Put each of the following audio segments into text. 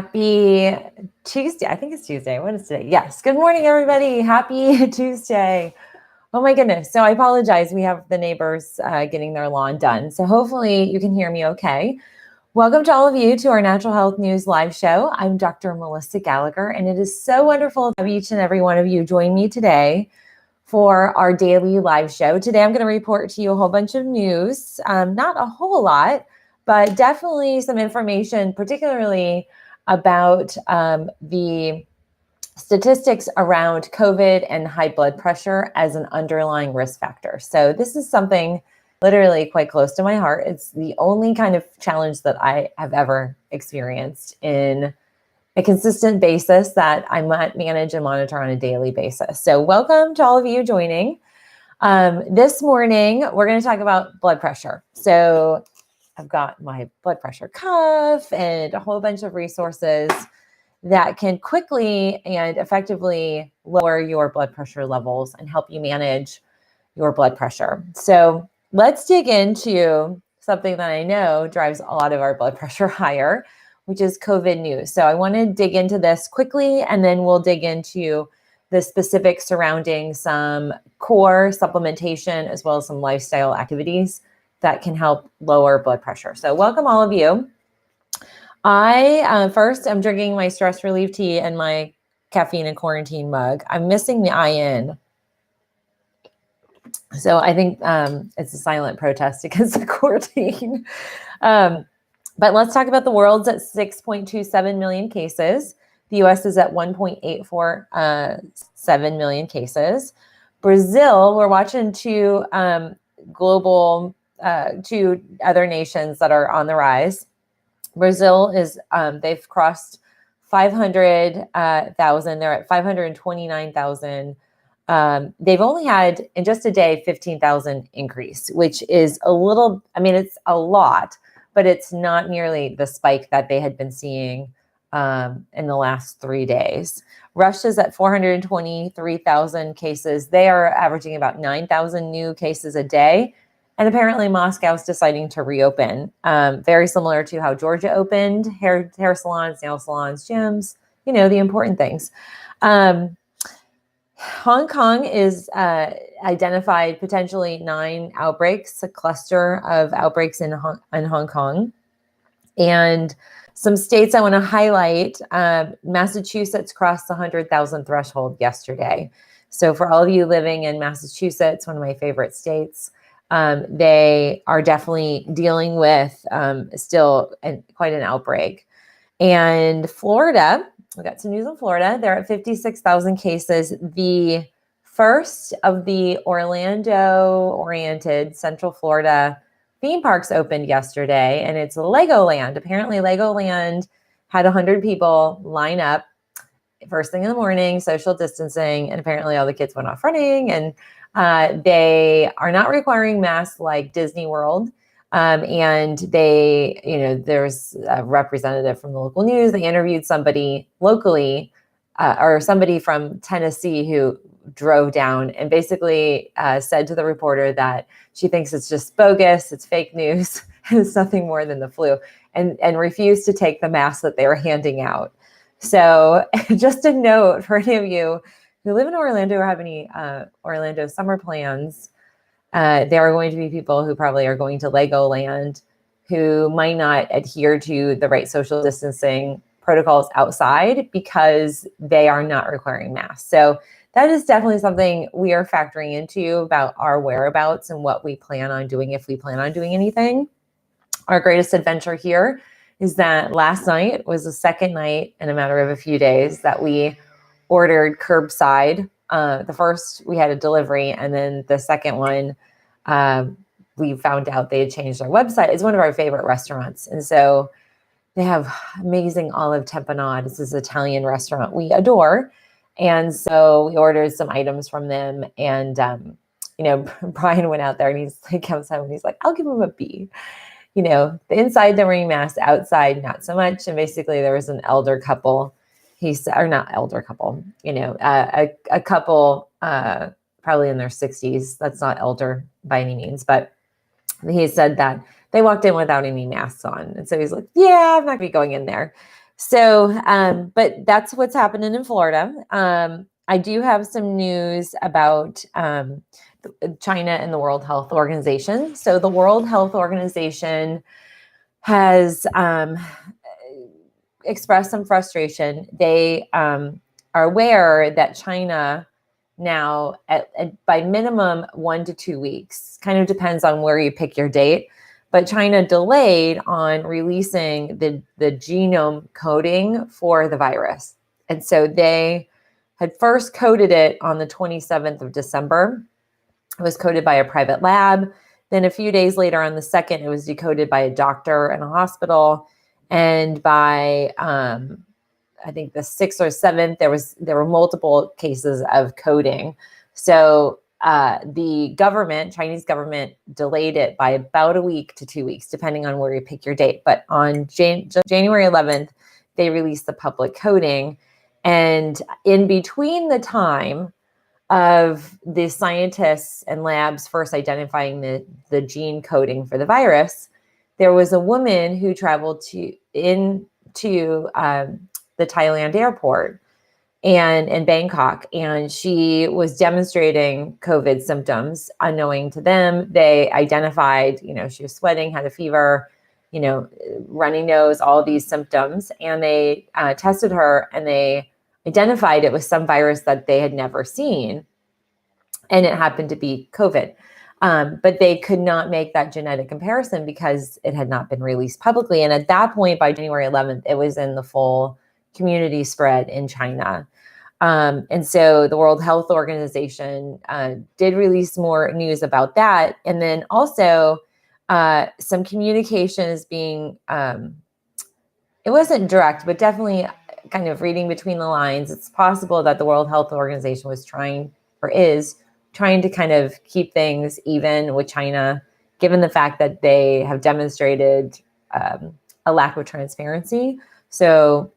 Happy Tuesday. I think it's Tuesday. What is today? Yes. Good morning, everybody. Happy Tuesday. Oh my goodness. So I apologize. We have the neighbors getting their lawn done. So hopefully you can hear me okay. Welcome to all of you to our Natural Health News live show. I'm Dr. Melissa Gallagher, and it is so wonderful to have each and every one of you join me today for our daily live show. Today, I'm going to report to you a whole bunch of news, not a whole lot, but definitely some information, particularly about the statistics around COVID and high blood pressure as an underlying risk factor. So this is something literally quite close to my heart. It's the only kind of challenge that I have ever experienced in a consistent basis that I manage and monitor on a daily basis. So welcome to all of you joining. This morning, we're going to talk about blood pressure. So I've got my blood pressure cuff and a whole bunch of resources that can quickly and effectively lower your blood pressure levels and help you manage your blood pressure. So let's dig into something that I know drives a lot of our blood pressure higher, which is COVID news. So I want to dig into this quickly, and then we'll dig into the specifics surrounding some core supplementation as well as some lifestyle activities that can help lower blood pressure. So welcome all of you. First, I'm drinking my stress relief tea and my caffeine and quarantine mug. I'm missing the IN. So I think it's a silent protest against the quarantine. But let's talk about the world's at 6.27 million cases. The US is at 1.847 million cases. Brazil, we're watching two other nations that are on the rise. Brazil is, they've crossed 500,000. They're at 529,000. They've only had, in just a day, 15,000 increase, which is a little, it's a lot, but it's not nearly the spike that they had been seeing in the last 3 days. Russia's at 423,000 cases. They are averaging about 9,000 new cases a day. And apparently Moscow's deciding to reopen, very similar to how Georgia opened, hair salons, nail salons, gyms, the important things. Hong Kong is identified potentially 9 outbreaks, a cluster of outbreaks in Hong Kong. And some states I want to highlight, Massachusetts crossed the 100,000 threshold yesterday. So for all of you living in Massachusetts, one of my favorite states, they are definitely dealing with still quite an outbreak. And Florida, we got some news in Florida. They're at 56,000 cases. The first of the Orlando-oriented Central Florida theme parks opened yesterday, and it's Legoland. Apparently, Legoland had 100 people line up first thing in the morning, social distancing, and apparently all the kids went off running, and they are not requiring masks like Disney World. And they, there's a representative from the local news. They interviewed somebody locally or somebody from Tennessee who drove down and basically said to the reporter that she thinks it's just bogus, it's fake news, it's nothing more than the flu, and refused to take the masks that they were handing out. So just a note for any of you who live in Orlando or have any Orlando summer plans, there are going to be people who probably are going to Legoland who might not adhere to the right social distancing protocols outside because they are not requiring masks. So that is definitely something we are factoring into about our whereabouts and what we plan on doing if we plan on doing anything. Our greatest adventure here is that last night was the second night in a matter of a few days that we ordered curbside. The first, we had a delivery, and then the second one, we found out they had changed their website. It's one of our favorite restaurants. And so they have amazing olive tapenade. This is an Italian restaurant we adore. And so we ordered some items from them. And, Brian went out there and he comes home and he's like, I'll give him a B. The inside they're wearing masks, outside not so much. And basically there was an elder couple. A couple probably in their 60s. That's not elder by any means, but he said that they walked in without any masks on. And so he's like, yeah, I'm not gonna be going in there. But that's what's happening in Florida. I do have some news about China and the World Health Organization. So the World Health Organization has expressed some frustration. They are aware that China now, by minimum 1 to 2 weeks, kind of depends on where you pick your date, but China delayed on releasing the genome coding for the virus. And so they had first coded it on the 27th of December. It was coded by a private lab. Then a few days later on the 2nd, it was decoded by a doctor in a hospital. And by I think the 6th or 7th, there were multiple cases of coding. So the Chinese government, delayed it by about a week to 2 weeks, depending on where you pick your date. But on January 11th, they released the public coding. And in between the time of the scientists and labs first identifying the gene coding for the virus, there was a woman who traveled into the Thailand airport and in Bangkok, and she was demonstrating COVID symptoms. Unknowing to them, they identified, she was sweating, had a fever, runny nose, all these symptoms, and they tested her, and they identified it was some virus that they had never seen, and it happened to be COVID. But they could not make that genetic comparison because it had not been released publicly. And at that point, by January 11th, it was in the full community spread in China. And so the World Health Organization did release more news about that. And then also some communication is being, it wasn't direct, but definitely kind of reading between the lines. It's possible that the World Health Organization is trying to kind of keep things even with China, given the fact that they have demonstrated a lack of transparency. So,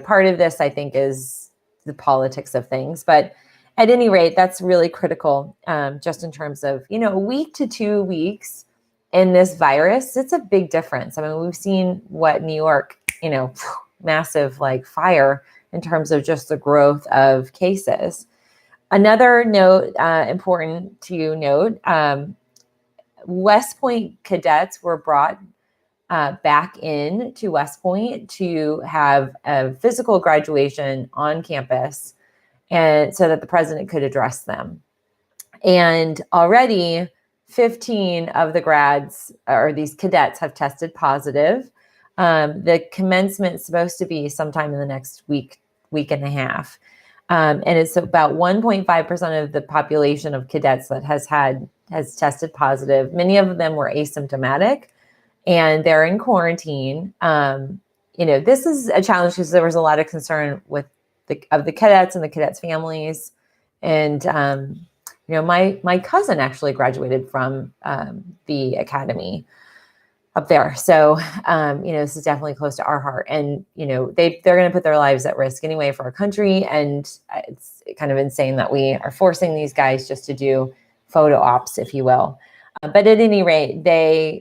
part of this, I think, is the politics of things. But at any rate, that's really critical, just in terms of, a week to 2 weeks in this virus. It's a big difference. I mean, we've seen what New York, massive fire in terms of just the growth of cases. Another note, important to note, West Point cadets were brought back in to West Point to have a physical graduation on campus, and so that the president could address them. And already 15 of the grads, or these cadets, have tested positive. The commencement is supposed to be sometime in the next week and a half. And it's about 1.5% of the population of cadets that has tested positive. Many of them were asymptomatic, and they're in quarantine. This is a challenge because there was a lot of concern with the cadets and the cadets' families. And my cousin actually graduated from the academy up there. So, this is definitely close to our heart. And, they're going to put their lives at risk anyway for our country. And it's kind of insane that we are forcing these guys just to do photo ops, if you will. But at any rate,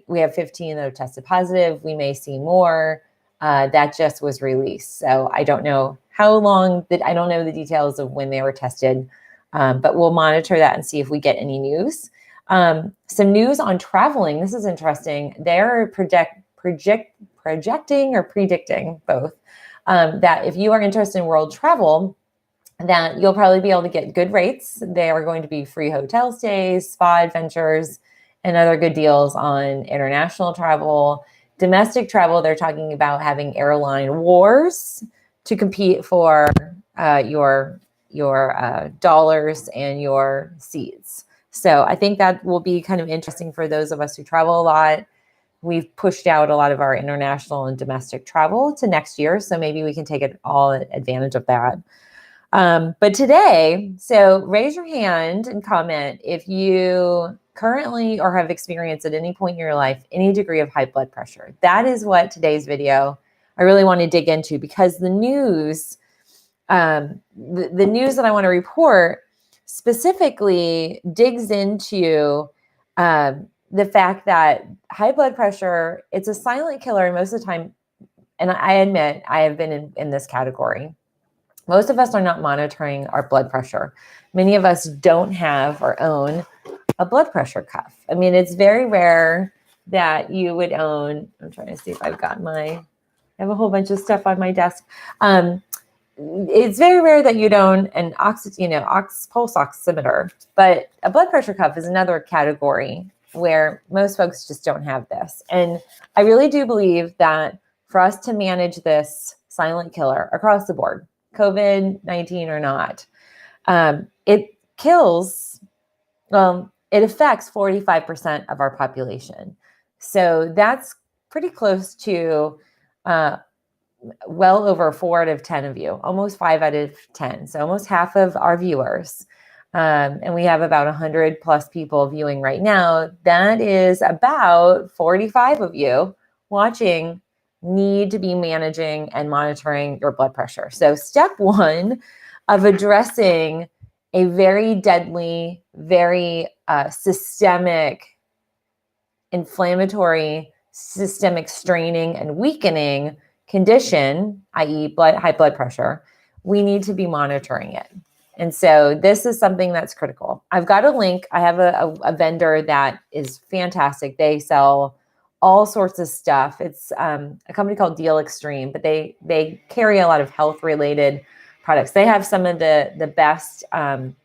we have 15 that have tested positive. We may see more. That just was released. So I don't know how long, I don't know the details of when they were tested, but we'll monitor that and see if we get any news. Some news on traveling. This is interesting. They're projecting or predicting both, that if you are interested in world travel, that you'll probably be able to get good rates. There are going to be free hotel stays, spa adventures, and other good deals on international travel. Domestic travel, they're talking about having airline wars to compete for your dollars and your seats. So I think that will be kind of interesting for those of us who travel a lot. We've pushed out a lot of our international and domestic travel to next year, so maybe we can take all advantage of that. But today, so raise your hand and comment if you currently or have experienced at any point in your life any degree of high blood pressure. That is what today's video I really want to dig into, because the news, the news that I want to report specifically digs into the fact that high blood pressure, it's a silent killer, and most of the time and I admit I have been in this category. Most of us are not monitoring our blood pressure. Many of us don't have or own a blood pressure cuff. I mean, it's very rare that you would own, I'm trying to see if I've got I have a whole bunch of stuff on my desk. It's very rare that you'd own an pulse oximeter, but a blood pressure cuff is another category where most folks just don't have this. And I really do believe that for us to manage this silent killer across the board, COVID-19 or not, it affects 45% of our population. So that's pretty close to well over 4 out of 10 of you, almost 5 out of 10. So almost half of our viewers. And we have about 100 plus people viewing right now. That is about 45 of you watching need to be managing and monitoring your blood pressure. So step one of addressing a very deadly, very systemic, inflammatory, systemic straining and weakening condition, i.e. high blood pressure, we need to be monitoring it. And so this is something that's critical. I've got a link. I have a vendor that is fantastic. They sell all sorts of stuff. It's a company called Deal Extreme, but they carry a lot of health related products. They have some of the best blood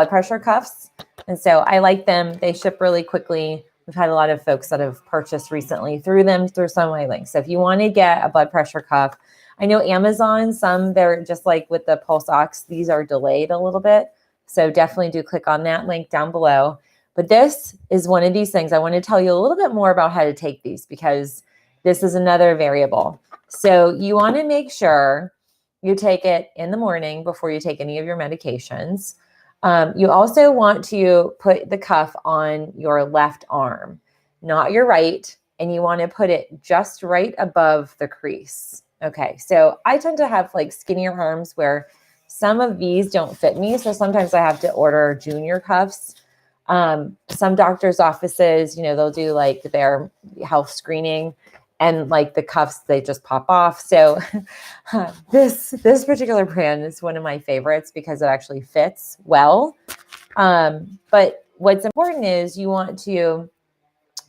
pressure cuffs. And so I like them. They ship really quickly. We've had a lot of folks that have purchased recently through some of my links. So if you want to get a blood pressure cuff, I know Amazon, they're just like with the Pulse Ox, these are delayed a little bit. So definitely do click on that link down below. But this is one of these things. I want to tell you a little bit more about how to take these because this is another variable. So you want to make sure you take it in the morning before you take any of your medications. You also want to put the cuff on your left arm, not your right, and you want to put it just right above the crease. Okay, so I tend to have like skinnier arms where some of these don't fit me, so sometimes I have to order junior cuffs. Some doctors' offices, they'll do like their health screening and like the cuffs, they just pop off. So this particular brand is one of my favorites because it actually fits well. But what's important is you want to,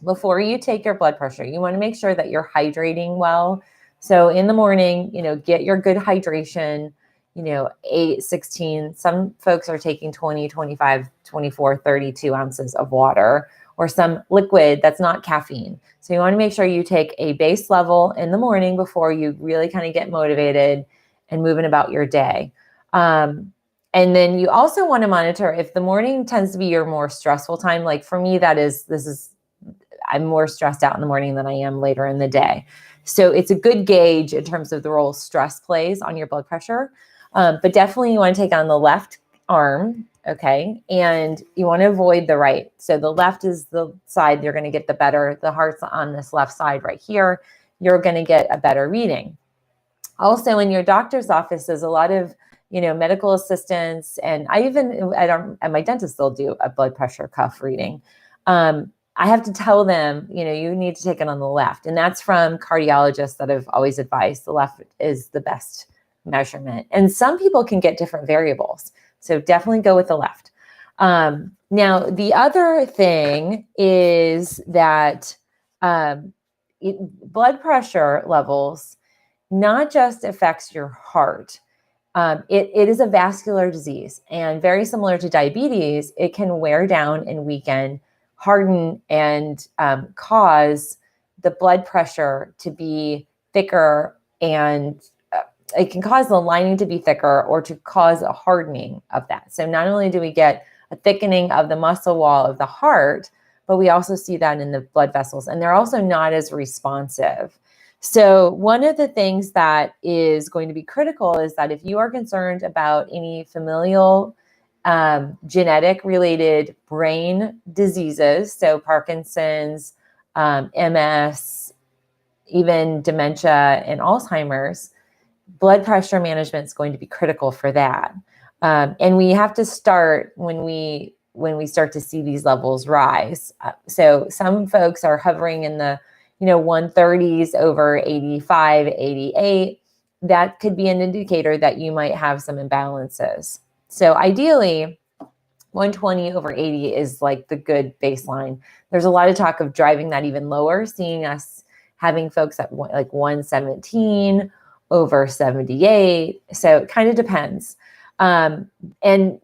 before you take your blood pressure, you want to make sure that you're hydrating well. So in the morning, get your good hydration, 8, 16. Some folks are taking 20, 25, 24, 32 ounces of water or some liquid that's not caffeine. So you want to make sure you take a base level in the morning before you really kind of get motivated and moving about your day. And then you also want to monitor if the morning tends to be your more stressful time. Like for me, I'm more stressed out in the morning than I am later in the day. So it's a good gauge in terms of the role stress plays on your blood pressure. But definitely you want to take on the left arm, okay? And you want to avoid the right. So the left is the side you're going to get the heart's on this left side right here. You're going to get a better reading. Also in your doctor's office, there's a lot of, medical assistants. And at my dentist, they'll do a blood pressure cuff reading. I have to tell them, you need to take it on the left. And that's from cardiologists that have always advised the left is the best measurement. And some people can get different variables. So definitely go with the left. Now, the other thing is that blood pressure levels not just affects your heart. It is a vascular disease. And very similar to diabetes, it can wear down and weaken, harden, and cause the blood pressure to be thicker, and it can cause the lining to be thicker or to cause a hardening of that. So not only do we get a thickening of the muscle wall of the heart, but we also see that in the blood vessels, and they're also not as responsive. So one of the things that is going to be critical is that if you are concerned about any familial genetic related brain diseases, so Parkinson's, MS, even dementia and Alzheimer's, blood pressure management is going to be critical for that. And we have to start when we start to see these levels rise. So some folks are hovering in the 130s over 85, 88, that could be an indicator that you might have some imbalances. So ideally, 120 over 80 is like the good baseline. There's a lot of talk of driving that even lower, seeing us having folks at like 117 over 78. So it kind of depends. And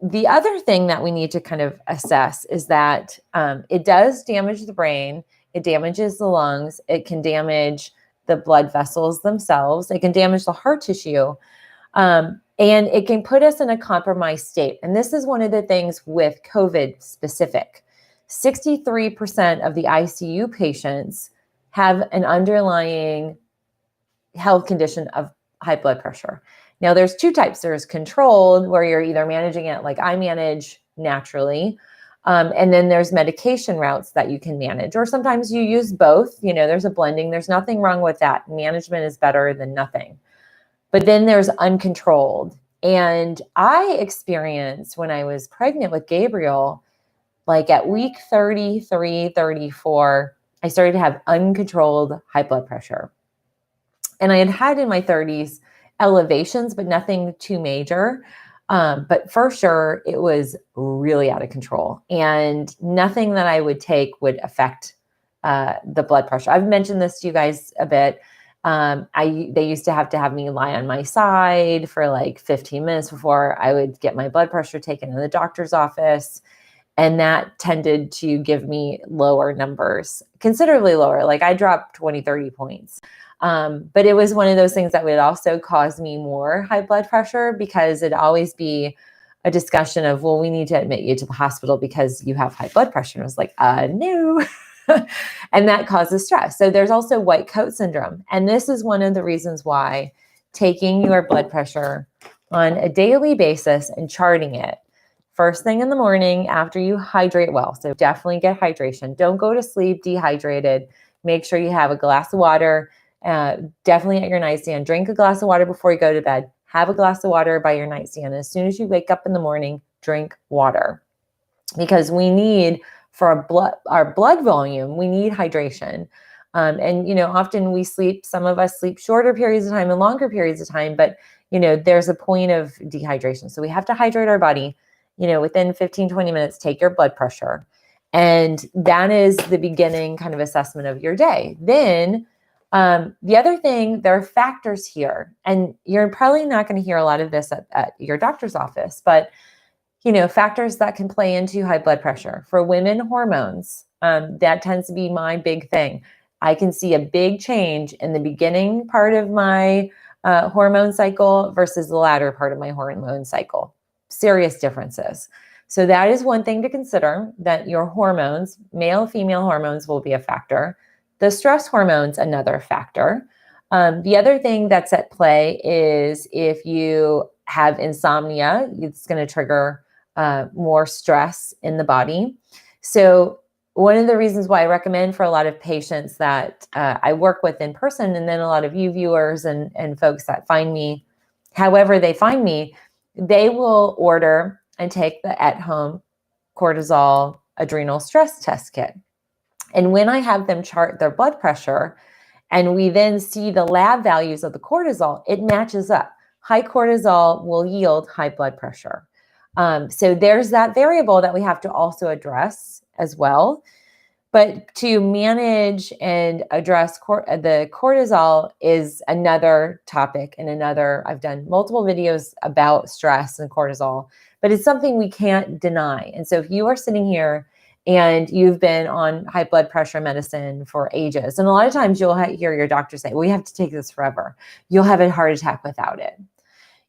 the other thing that we need to kind of assess is that it does damage the brain. It damages the lungs. It can damage the blood vessels themselves. It can damage the heart tissue. And it can put us in a compromised state. And this is one of the things with COVID specific. 63% of the ICU patients have an underlying health condition of high blood pressure. Now, there's two types. There's controlled, where you're either managing it like I manage naturally, and then there's medication routes that you can manage, or sometimes you use both. There's a blending. There's nothing wrong with that. Management is better than nothing. But then there's uncontrolled. And I experienced when I was pregnant with Gabriel, like at week 33, 34, I started to have uncontrolled high blood pressure. And I had in my 30s elevations, but nothing too major. But for sure, it was really out of control. And nothing that I would take would affect the blood pressure. I've mentioned this to you guys a bit. They used to have me lie on my side for like 15 minutes before I would get my blood pressure taken in the doctor's office. And that tended to give me lower numbers, considerably lower. Like I dropped 20, 30 points. But it was one of those things that would also cause me more high blood pressure, because it'd always be a discussion of, well, we need to admit you to the hospital because you have high blood pressure. And I was like, no. And that causes stress. So there's also Whitecoat Syndrome. And this is one of the reasons why taking your blood pressure on a daily basis and charting it first thing in the morning after you hydrate well. So definitely get hydration. Don't go to sleep dehydrated. Make sure you have a glass of water, definitely at your nightstand. Drink a glass of water before you go to bed. Have a glass of water by your nightstand. As soon as you wake up in the morning, drink water, because we need, for our blood volume, we need hydration. And often some of us sleep shorter periods of time and longer periods of time, but there's a point of dehydration. So we have to hydrate our body. Within 15, 20 minutes, take your blood pressure. And that is the beginning kind of assessment of your day. Then the other thing, there are factors here, and you're probably not going to hear a lot of this at your doctor's office, but factors that can play into high blood pressure. For women, hormones, that tends to be my big thing. I can see a big change in the beginning part of my hormone cycle versus the latter part of my hormone cycle. Serious differences. So that is one thing to consider, that your hormones, male, female hormones, will be a factor. The stress hormones, another factor. The other thing that's at play is if you have insomnia, it's going to trigger more stress in the body. So one of the reasons why I recommend for a lot of patients that I work with in person, and then a lot of you viewers and folks that find me, however they find me, they will order and take the at-home cortisol adrenal stress test kit. And when I have them chart their blood pressure, and we then see the lab values of the cortisol, it matches up. High cortisol will yield high blood pressure. So there's that variable that we have to also address as well. But to manage and address the cortisol is another topic, and I've done multiple videos about stress and cortisol, but it's something we can't deny. And so if you are sitting here and you've been on high blood pressure medicine for ages, and a lot of times you'll hear your doctor say, well, you have to take this forever. You'll have a heart attack without it.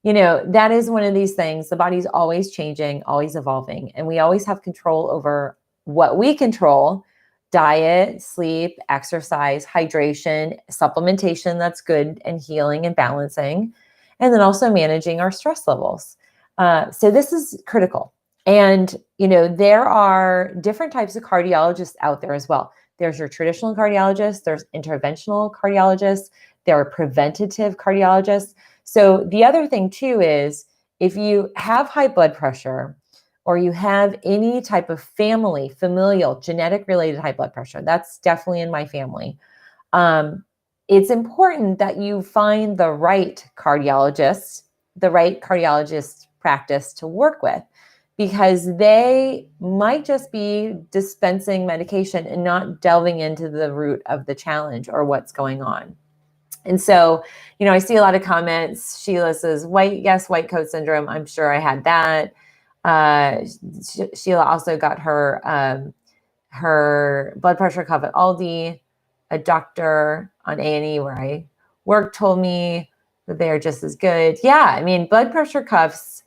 That is one of these things. The body's always changing, always evolving, and we always have control over what we control: diet, sleep, exercise, hydration, supplementation that's good and healing and balancing, and then also managing our stress levels. So this is critical. And, there are different types of cardiologists out there as well. There's your traditional cardiologists, there's interventional cardiologists, there are preventative cardiologists. So the other thing too is, if you have high blood pressure, or you have any type of familial, genetic related high blood pressure, that's definitely in my family. It's important that you find the right cardiologist practice to work with, because they might just be dispensing medication and not delving into the root of the challenge or what's going on. And so, I see a lot of comments. Sheila says, Whitecoat Syndrome. I'm sure I had that. Sheila also got her blood pressure cuff at Aldi. A doctor on A&E where I work told me that they are just as good. Yeah, I mean, blood pressure cuffs,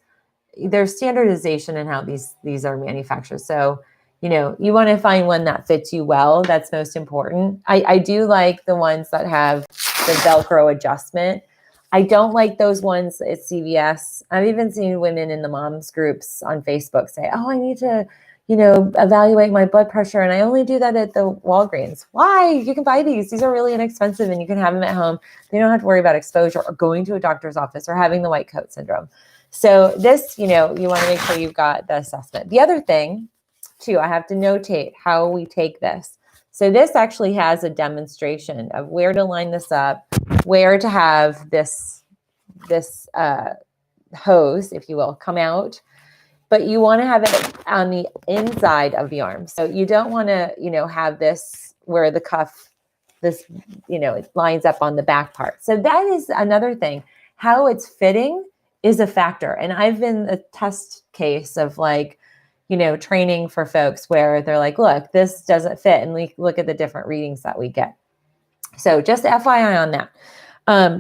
there's standardization in how these are manufactured. So, you want to find one that fits you well. That's most important. I do like the ones that have the Velcro adjustment. I don't like those ones at CVS. I've even seen women in the moms groups on Facebook say, oh, I need to, evaluate my blood pressure. And I only do that at the Walgreens. Why? You can buy these. These are really inexpensive and you can have them at home. You don't have to worry about exposure or going to a doctor's office or having the Whitecoat Syndrome. So this, you want to make sure you've got the assessment. The other thing too, I have to notate how we take this. So this actually has a demonstration of where to line this up, where to have this hose, if you will, come out. But you want to have it on the inside of the arm. So you don't want to, have this where the cuff, it lines up on the back part. So that is another thing. How it's fitting is a factor. And I've been a test case of training for folks where they're like, look, this doesn't fit. And we look at the different readings that we get. So just FYI on that.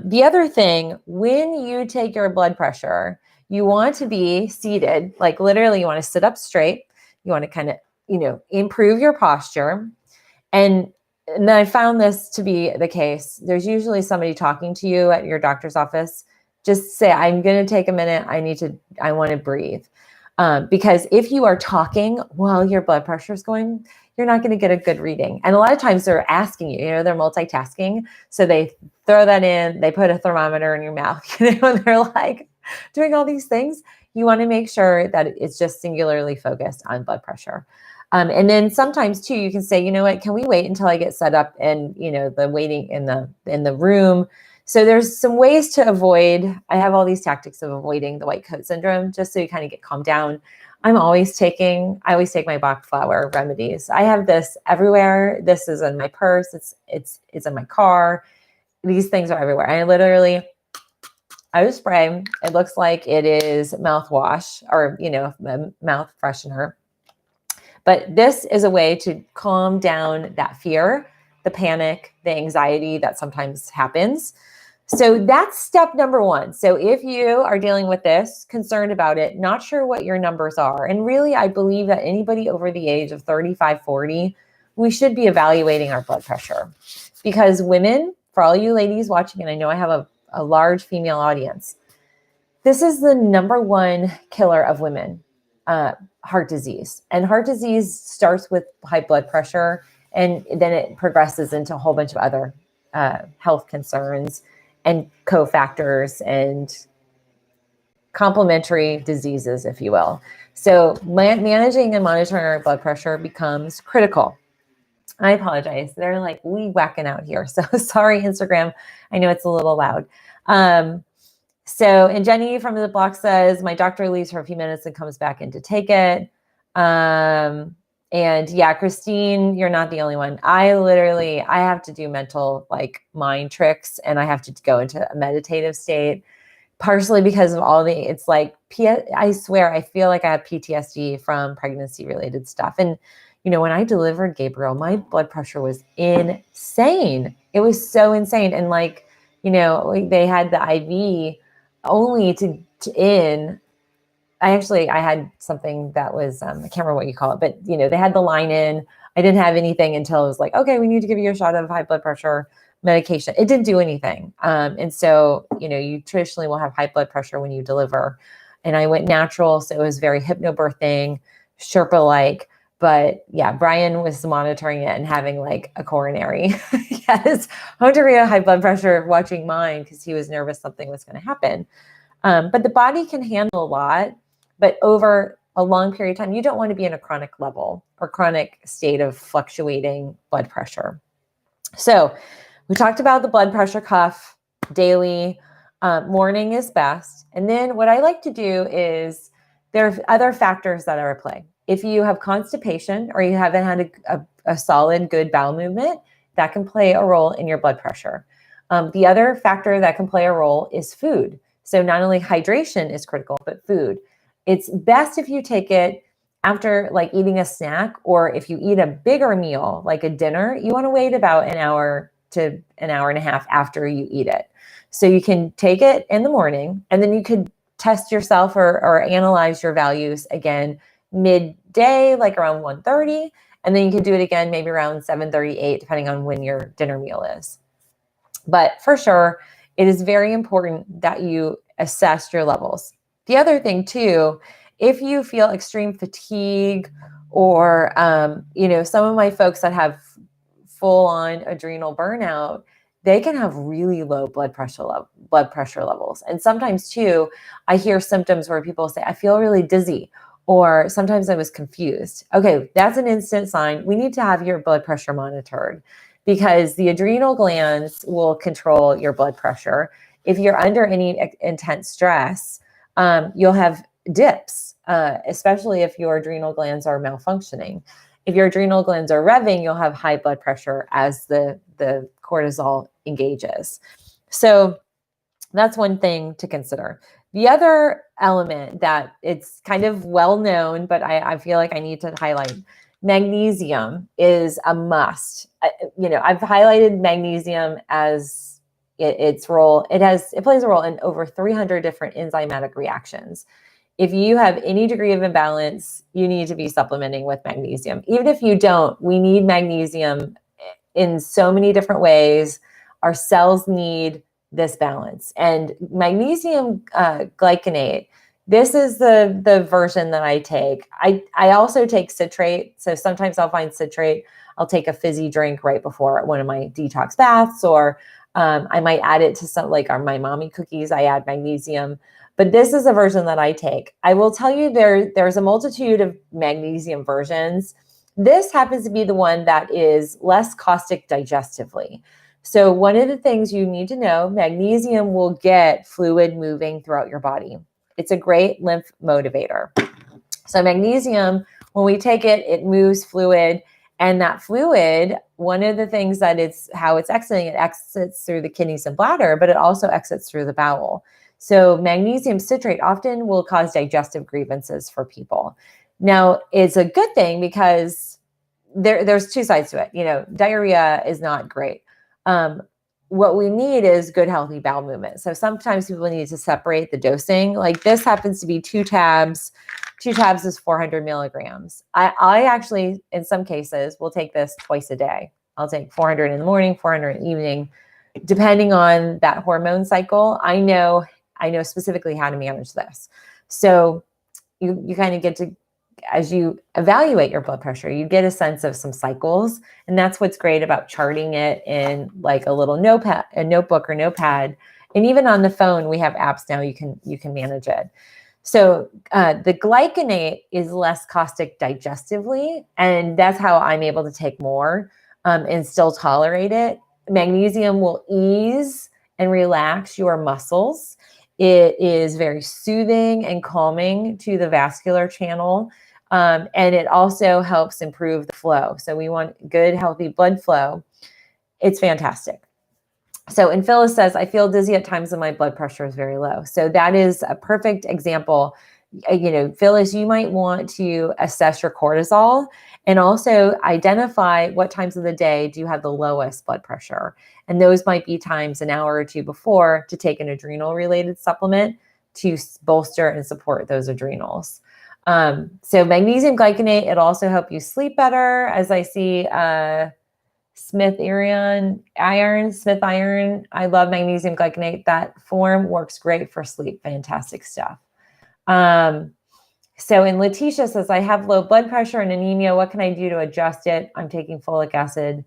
The other thing, when you take your blood pressure, you want to be seated, like literally you want to sit up straight. You want to kind of, improve your posture. And I found this to be the case. There's usually somebody talking to you at your doctor's office. Just say, I'm going to take a minute. I want to breathe. Because if you are talking while your blood pressure is going, you're not going to get a good reading. And a lot of times they're asking you, they're multitasking. So they throw that in, they put a thermometer in your mouth, and they're like doing all these things. You want to make sure that it's just singularly focused on blood pressure. And then sometimes too, you can say, you know what, can we wait until I get set up and, the waiting in the room. So there's some ways to avoid, I have all these tactics of avoiding the Whitecoat Syndrome, just so you kind of get calmed down. I always take my Bach flower remedies. I have this everywhere. This is in my purse. It's in my car. These things are everywhere. I would spray. It looks like it is mouthwash or, mouth freshener. But this is a way to calm down that fear, the panic, the anxiety that sometimes happens. So that's step number one. So if you are dealing with this, concerned about it, not sure what your numbers are, and really I believe that anybody over the age of 35, 40, we should be evaluating our blood pressure. Because women, for all you ladies watching, and I know I have a large female audience, this is the number one killer of women, heart disease. And heart disease starts with high blood pressure, and then it progresses into a whole bunch of other health concerns and cofactors and complementary diseases, if you will. So managing and monitoring our blood pressure becomes critical. I apologize. They're like whacking out here. So sorry, Instagram. I know it's a little loud. And Jenny from the block says, my doctor leaves for a few minutes and comes back in to take it. And yeah, Christine, you're not the only one. I have to do mental mind tricks, and I have to go into a meditative state, partially because of I swear, I feel like I have PTSD from pregnancy related stuff. And, when I delivered Gabriel, my blood pressure was insane. It was so insane. And they had the IV only to in. I had something that was, I can't remember what you call it, but they had the line in. I didn't have anything until it was like, okay, we need to give you a shot of high blood pressure medication. It didn't do anything. And so, you traditionally will have high blood pressure when you deliver. And I went natural. So it was very hypnobirthing, Sherpa-like. But yeah, Brian was monitoring it and having a coronary. Yes, high blood pressure watching mine because he was nervous something was going to happen. But the body can handle a lot. But over a long period of time, you don't want to be in a chronic level or chronic state of fluctuating blood pressure. So We talked about the blood pressure cuff daily. Morning is best. And then what I like to do is there are other factors that are at play. If you have constipation or you haven't had a solid, good bowel movement, that can play a role in your blood pressure. The other factor that can play a role is food. So not only hydration is critical, but food. It's best if you take it after like eating a snack, or if you eat a bigger meal, like a dinner, you want to wait about an hour to an hour and a half after you eat it. So you can take it in the morning, and then you could test yourself or analyze your values again midday, like around 1:30. And then you can do it again, maybe around 7:38, depending on when your dinner meal is. But for sure, it is very important that you assess your levels. The other thing too, if you feel extreme fatigue or, some of my folks that have full on adrenal burnout, they can have really low blood pressure levels. And sometimes too, I hear symptoms where people say, I feel really dizzy, or sometimes I was confused. Okay, that's an instant sign. We need to have your blood pressure monitored, because the adrenal glands will control your blood pressure. If you're under any intense stress, you'll have dips, especially if your adrenal glands are malfunctioning. If your adrenal glands are revving, you'll have high blood pressure as the cortisol engages. So that's one thing to consider. The other element that it's kind of well known, but I feel like I need to highlight, magnesium is a must. I've highlighted magnesium as its role. It plays a role in over 300 different enzymatic reactions. If you have any degree of imbalance, you need to be supplementing with magnesium. Even if you don't, we need magnesium in so many different ways. Our cells need this balance. And magnesium glycinate, this is the version that I take. I also take citrate. So sometimes I'll find citrate. I'll take a fizzy drink right before one of my detox baths, or I might add it to some, like my mommy cookies, I add magnesium. But this is a version that I take. I will tell you there's a multitude of magnesium versions. This happens to be the one that is less caustic digestively. So one of the things you need to know, magnesium will get fluid moving throughout your body. It's a great lymph motivator. So magnesium, when we take it, it moves fluid. And that fluid, one of the things that how it's exiting, it exits through the kidneys and bladder, but it also exits through the bowel. So magnesium citrate often will cause digestive grievances for people. Now, it's a good thing because there's two sides to it. Diarrhea is not great. What we need is good, healthy bowel movement. So sometimes people need to separate the dosing. Like this happens to be 2 tabs. 2 tabs is 400 milligrams. I actually, in some cases, will take this twice a day. I'll take 400 in the morning, 400 in the evening, depending on that hormone cycle. I know specifically how to manage this. So you kind of get to, as you evaluate your blood pressure, you get a sense of some cycles. And that's what's great about charting it in like a little notebook or notepad. And even on the phone, we have apps now you can manage it. So the glycinate is less caustic digestively, and that's how I'm able to take more and still tolerate it. Magnesium will ease and relax your muscles. It is very soothing and calming to the vascular channel. And it also helps improve the flow. So we want good, healthy blood flow. It's fantastic. So, and Phyllis says, I feel dizzy at times and my blood pressure is very low. So that is a perfect example. Phyllis, you might want to assess your cortisol and also identify what times of the day do you have the lowest blood pressure. And those might be times an hour or two before to take an adrenal related supplement to bolster and support those adrenals. So magnesium glycinate, it'll also help you sleep better. As I see, Smith iron. I love magnesium glycinate. That form works great for sleep. Fantastic stuff. And Letitia says, I have low blood pressure and anemia. What can I do to adjust it? I'm taking folic acid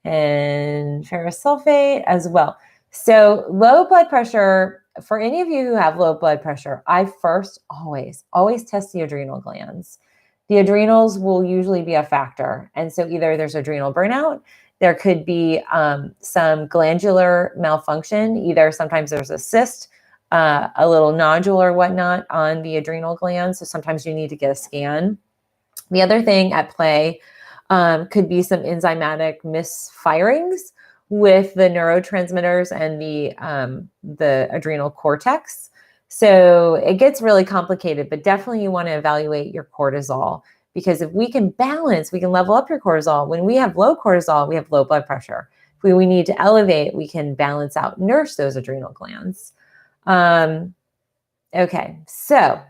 and ferrous sulfate as well. So low blood pressure, for any of you who have low blood pressure, I first always test the adrenal glands. The adrenals will usually be a factor. And so either there's adrenal burnout, There could be some glandular malfunction. Either sometimes there's a cyst, a little nodule or whatnot on the adrenal glands. So sometimes you need to get a scan. The other thing at play could be some enzymatic misfirings with the neurotransmitters and the adrenal cortex. So it gets really complicated, but definitely you want to evaluate your cortisol, because if we can balance, we can level up your cortisol. When we have low cortisol, we have low blood pressure. If we need to elevate, we can balance out, nurse those adrenal glands. Okay, so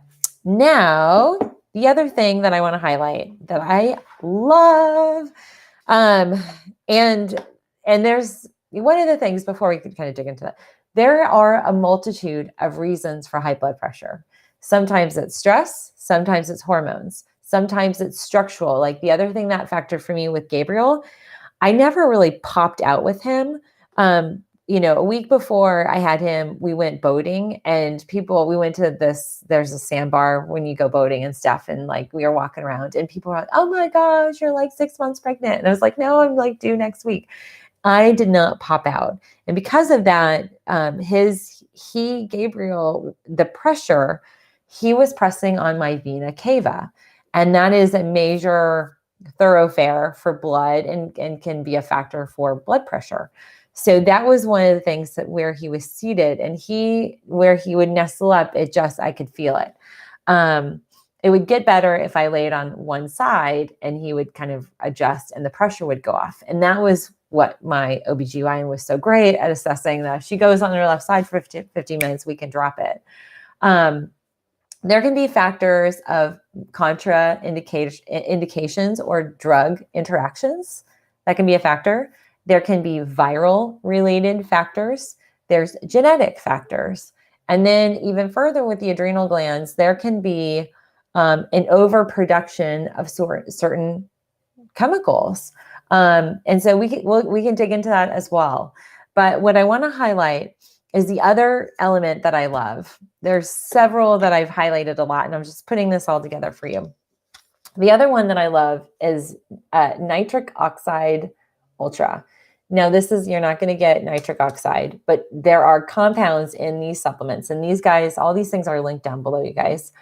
now the other thing that I want to highlight that I love, and there's one of the things before we could kind of dig into that. There are a multitude of reasons for high blood pressure. Sometimes it's stress, sometimes it's hormones, sometimes it's structural. Like the other thing that factored for me with Gabriel, I never really popped out with him. A week before I had him, we went boating, and we went to there's a sandbar when you go boating and stuff. And like, we were walking around and people were like, oh my gosh, you're like 6 months pregnant. And I was like, no, I'm like due next week. I did not pop out. And because of that, Gabriel, the pressure, he was pressing on my vena cava. And that is a major thoroughfare for blood and can be a factor for blood pressure. So that was one of the things that where he was seated and where he would nestle up, I could feel it. It would get better if I laid on one side and he would kind of adjust and the pressure would go off. And that was what my OBGYN was so great at assessing, that if she goes on her left side for 50 minutes, we can drop it. There can be factors of indications or drug interactions that can be a factor. There can be viral related factors. There's genetic factors. And then even further with the adrenal glands, there can be an overproduction of certain chemicals. And so we can dig into that as well. But what I want to highlight is the other element that I love. There's several that I've highlighted a lot, and I'm just putting this all together for you. The other one that I love is nitric oxide ultra. Now, you're not going to get nitric oxide, but there are compounds in these supplements, and these guys, all these things are linked down below, you guys.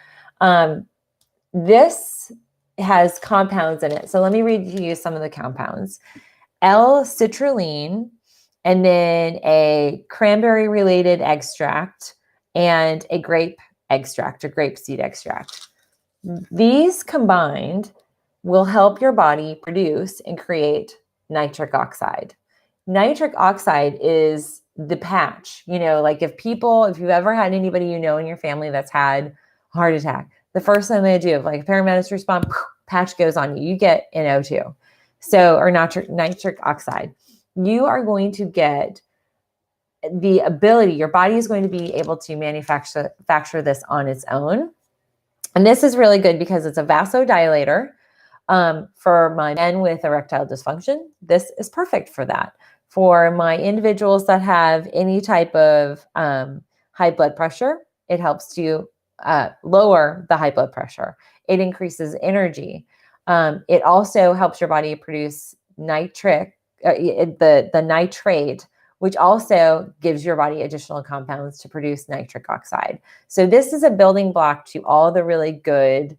This has compounds in it. So let me read to you some of the compounds. L-citrulline, and then a cranberry-related extract, and a grape extract or grapeseed extract. These combined will help your body produce and create nitric oxide. Nitric oxide is the patch. Like if you've ever had anybody in your family that's had a heart attack, the first thing they do, like paramedics respond, patch goes on you. You get NO2, or nitric oxide. You are going to get the ability, your body is going to be able to manufacture this on its own. And this is really good because it's a vasodilator. For my men with erectile dysfunction, this is perfect for that. For my individuals that have any type of high blood pressure, it helps to lower the high blood pressure. It increases energy. It also helps your body produce the nitrate, which also gives your body additional compounds to produce nitric oxide. So this is a building block to all the really good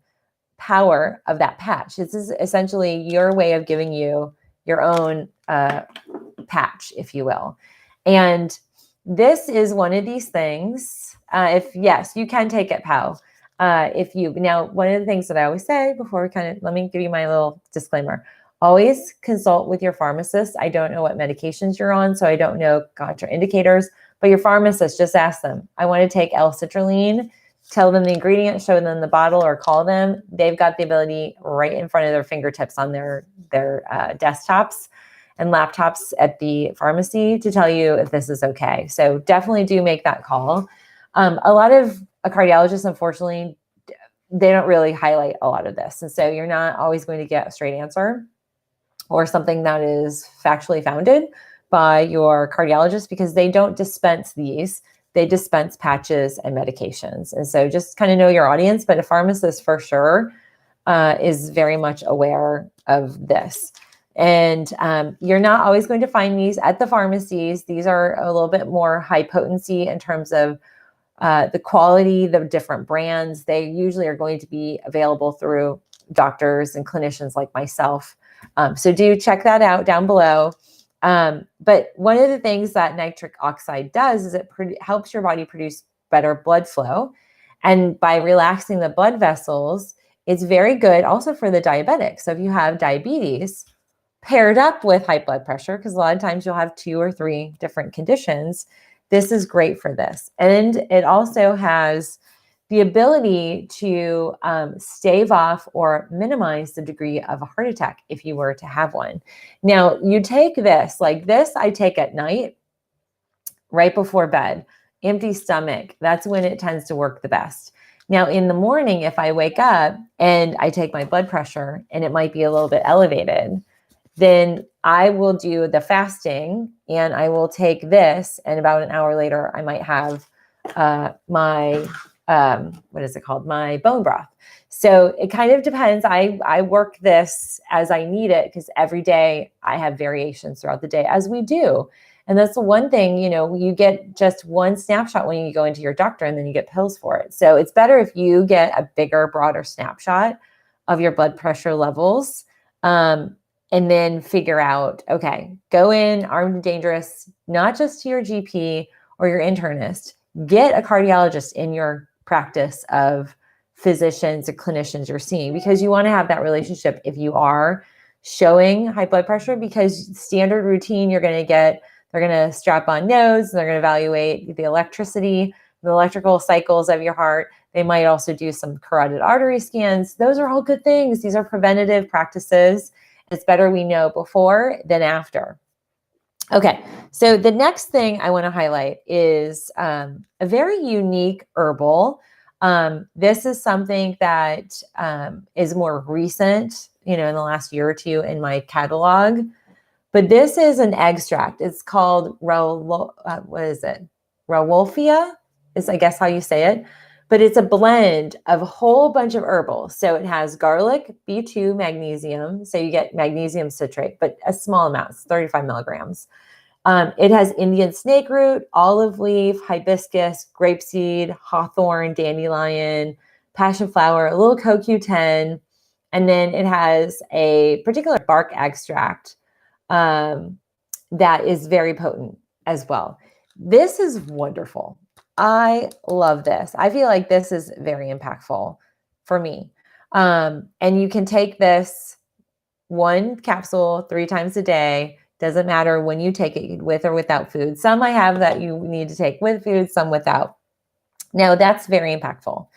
power of that patch. This is essentially your way of giving you your own patch, if you will. And this is one of these things. You can take it, pal. Now, one of the things that I always say before let me give you my little disclaimer. Always consult with your pharmacist. I don't know what medications you're on, so I don't know contraindicators, but your pharmacist, just ask them. I want to take L-citrulline. Tell them the ingredient, show them the bottle, or call them. They've got the ability right in front of their fingertips on their desktops and laptops at the pharmacy to tell you if this is okay. So definitely do make that call. A lot of cardiologists, unfortunately, they don't really highlight a lot of this. And so you're not always going to get a straight answer or something that is factually founded by your cardiologist, because they don't dispense these. They dispense patches and medications. And so just kind of know your audience, but a pharmacist for sure is very much aware of this. And you're not always going to find these at the pharmacies. These are a little bit more high potency in terms of the quality, the different brands. They usually are going to be available through doctors and clinicians like myself. So do check that out down below. But one of the things that nitric oxide does is it helps your body produce better blood flow. And by relaxing the blood vessels, it's very good also for the diabetic. So if you have diabetes paired up with high blood pressure, because a lot of times you'll have 2 or 3 different conditions, this is great for this. And it also has the ability to stave off or minimize the degree of a heart attack if you were to have one. Now, you take this, like this I take at night, right before bed, empty stomach. That's when it tends to work the best. Now, in the morning, if I wake up and I take my blood pressure and it might be a little bit elevated, then I will do the fasting and I will take this. And about an hour later, I might have my, what is it called? My bone broth. So it kind of depends. I work this as I need it because every day I have variations throughout the day, as we do. And that's the one thing, you get just one snapshot when you go into your doctor and then you get pills for it. So it's better if you get a bigger, broader snapshot of your blood pressure levels. And then figure out, okay, go in armed and dangerous, not just to your GP or your internist, get a cardiologist in your practice of physicians and clinicians you're seeing, because you want to have that relationship if you are showing high blood pressure, because standard routine, they're going to strap on nodes, they're going to evaluate the electricity, the electrical cycles of your heart. They might also do some carotid artery scans. Those are all good things. These are preventative practices. It's better we know before than after. Okay, so the next thing I want to highlight is a very unique herbal. This is something that is more recent, in the last year or two in my catalog. But this is an extract. It's called Rowolfia, is I guess how you say it. But it's a blend of a whole bunch of herbals. So it has garlic, B2, magnesium. So you get magnesium citrate, but a small amount, it's 35 milligrams. It has Indian snake root, olive leaf, hibiscus, grapeseed, hawthorn, dandelion, passion flower, a little CoQ10. And then it has a particular bark extract that is very potent as well. This is wonderful. I love this. I feel like this is very impactful for me. And you can take this 1 capsule 3 times a day. Doesn't matter when you take it, with or without food. Some I have that you need to take with food, some without. Now that's very impactful.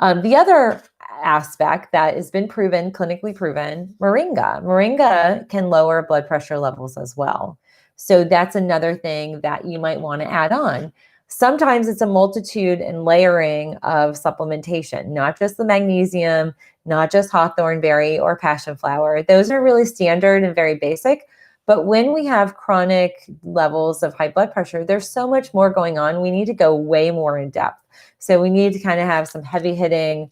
The other aspect that has been proven, clinically proven, moringa. Moringa can lower blood pressure levels as well. So that's another thing that you might want to add on. Sometimes it's a multitude and layering of supplementation, not just the magnesium, not just hawthorn berry or passion flower. Those are really standard and very basic. But when we have chronic levels of high blood pressure, there's so much more going on. We need to go way more in depth. So we need to kind of have some heavy hitting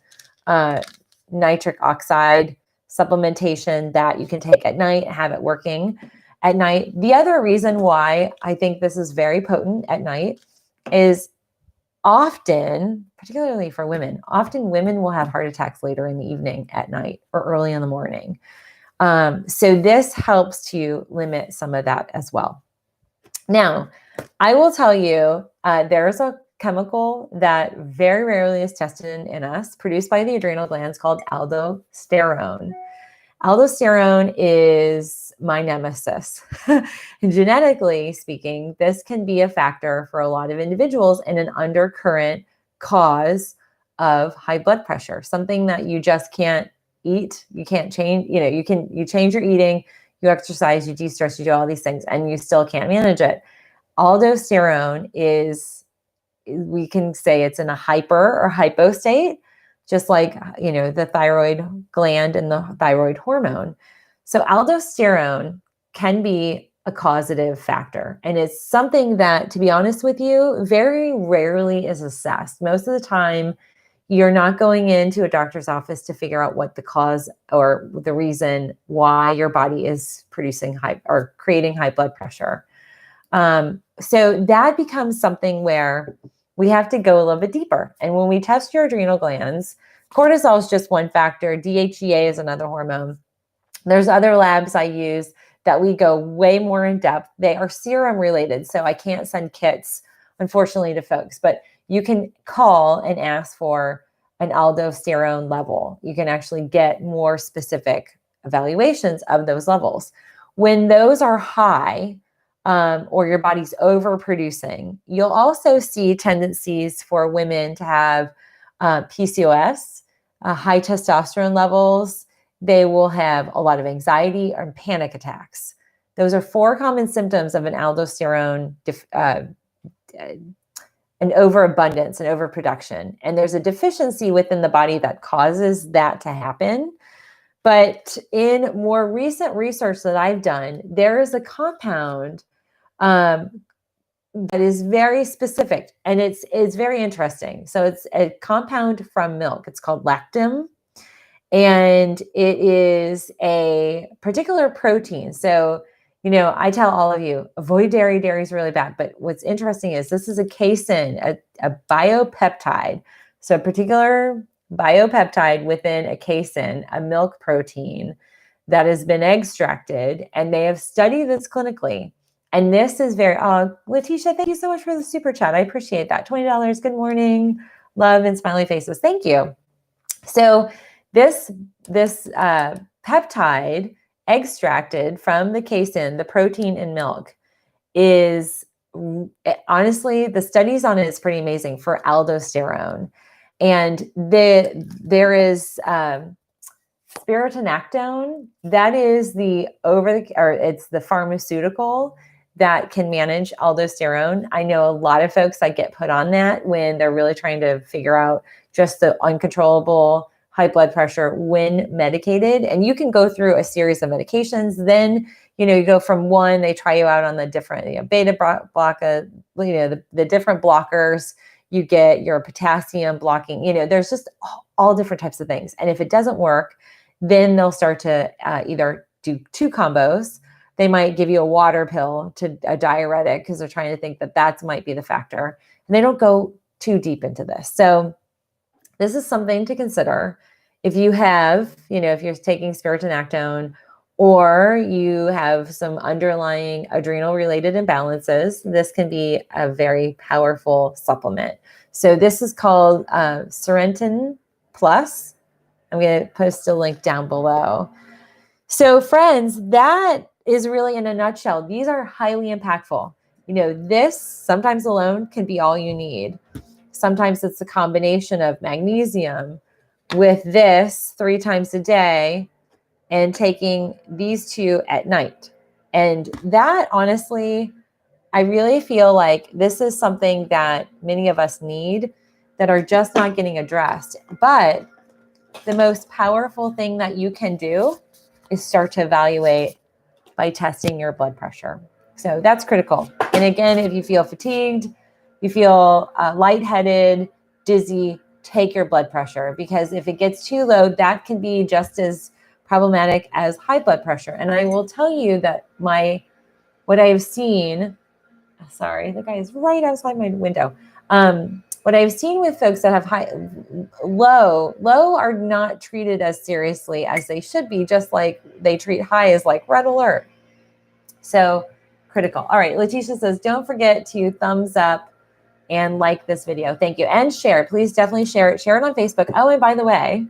nitric oxide supplementation that you can take at night, have it working at night. The other reason why I think this is very potent at night is often, particularly for women, often women will have heart attacks later in the evening, at night, or early in the morning. So this helps to limit some of that as well. Now, I will tell you, there's a chemical that very rarely is tested in us, produced by the adrenal glands, called aldosterone. Aldosterone is my nemesis. Genetically speaking, this can be a factor for a lot of individuals and an undercurrent cause of high blood pressure, something that you just can't eat. You can't change, you change your eating, you exercise, you de-stress, you do all these things, and you still can't manage it. Aldosterone is, we can say it's in a hyper or hypo state, just like, the thyroid gland and the thyroid hormone. So aldosterone can be a causative factor. And it's something that, to be honest with you, very rarely is assessed. Most of the time, You're not going into a doctor's office to figure out what the cause or the reason why your body is producing high or creating high blood pressure. So that becomes something where we have to go a little bit deeper. And when we test your adrenal glands, cortisol is just one factor. DHEA is another hormone. There's other labs I use that we go way more in depth. They are serum related, so I can't send kits, unfortunately, to folks, but you can call and ask for an aldosterone level. You can actually get more specific evaluations of those levels. When those are high, or your body's overproducing, you'll also see tendencies for women to have PCOS, high testosterone levels. They will have a lot of anxiety or panic attacks. Those are 4 common symptoms of an aldosterone, an overabundance, an overproduction. And there's a deficiency within the body that causes that to happen. But in more recent research that I've done, there is a compound that is very specific, and it's very interesting. So it's a compound from milk. It's called lactum. And it is a particular protein. So, I tell all of you, avoid dairy. Dairy is really bad. But what's interesting is this is a casein, a biopeptide. So a particular biopeptide within a casein, a milk protein that has been extracted. And they have studied this clinically. And this is very, Letitia, thank you so much for the super chat. I appreciate that. $20. Good morning. Love and smiley faces. Thank you. So this peptide extracted from the casein, the protein in milk, is honestly, the studies on it is pretty amazing for aldosterone. And there is spironolactone. That is it's the pharmaceutical that can manage aldosterone. I know a lot of folks that get put on that when they're really trying to figure out just the uncontrollable high blood pressure when medicated. And you can go through a series of medications. Then, you go from one, they try you out on the different beta blocker, the different blockers. You get your potassium blocking, there's just all different types of things. And if it doesn't work, then they'll start to either do 2 combos. They might give you a water pill to a diuretic because they're trying to think that might be the factor. And they don't go too deep into this. So this is something to consider. If you have, if you're taking spironolactone or you have some underlying adrenal related imbalances, this can be a very powerful supplement. So this is called Serentin Plus. I'm going to post a link down below. So friends, that is really in a nutshell. These are highly impactful. This sometimes alone can be all you need. Sometimes it's a combination of magnesium with this 3 times a day and taking these 2 at night. And that, honestly, I really feel like this is something that many of us need that are just not getting addressed. But the most powerful thing that you can do is start to evaluate by testing your blood pressure. So that's critical. And again, if you feel fatigued, you feel lightheaded, dizzy, take your blood pressure, because if it gets too low, that can be just as problematic as high blood pressure. And I will tell you that what I have seen, sorry, the guy is right outside my window. What I've seen with folks that have low are not treated as seriously as they should be, just like they treat high as like red alert. So critical. All right. Letitia says, don't forget to thumbs up and like this video. Thank you. And share. Please definitely share it. Share it on Facebook. Oh, and by the way,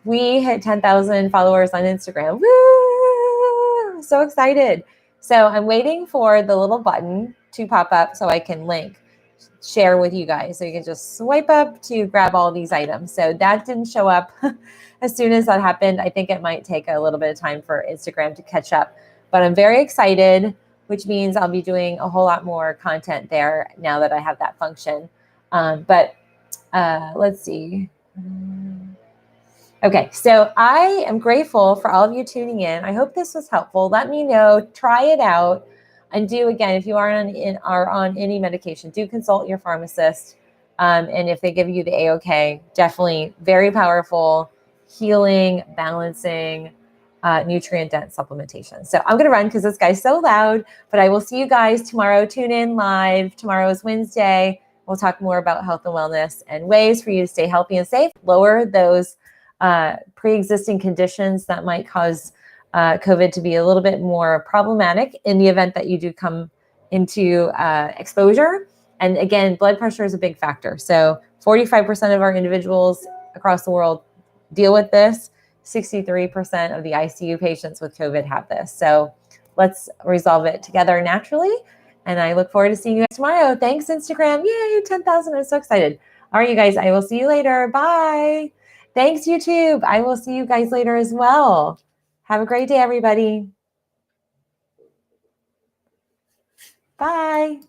we hit 10,000 followers on Instagram. Woo! So excited. So I'm waiting for the little button to pop up so I can share with you guys. So you can just swipe up to grab all these items. So that didn't show up as soon as that happened. I think it might take a little bit of time for Instagram to catch up, but I'm very excited, which means I'll be doing a whole lot more content there now that I have that function. But let's see. Okay, so I am grateful for all of you tuning in. I hope this was helpful. Let me know, try it out, and again, if you are on any medication, do consult your pharmacist. And if they give you the AOK, definitely very powerful, healing, balancing, nutrient-dense supplementation. So I'm going to run because this guy's so loud, but I will see you guys tomorrow. Tune in live. Tomorrow is Wednesday. We'll talk more about health and wellness and ways for you to stay healthy and safe, lower those pre-existing conditions that might cause COVID to be a little bit more problematic in the event that you do come into exposure. And again, blood pressure is a big factor. So 45% of our individuals across the world deal with this. 63% of the ICU patients with COVID have this. So let's resolve it together naturally. And I look forward to seeing you guys tomorrow. Thanks, Instagram. Yay, 10,000. I'm so excited. All right, you guys, I will see you later. Bye. Thanks, YouTube. I will see you guys later as well. Have a great day, everybody. Bye.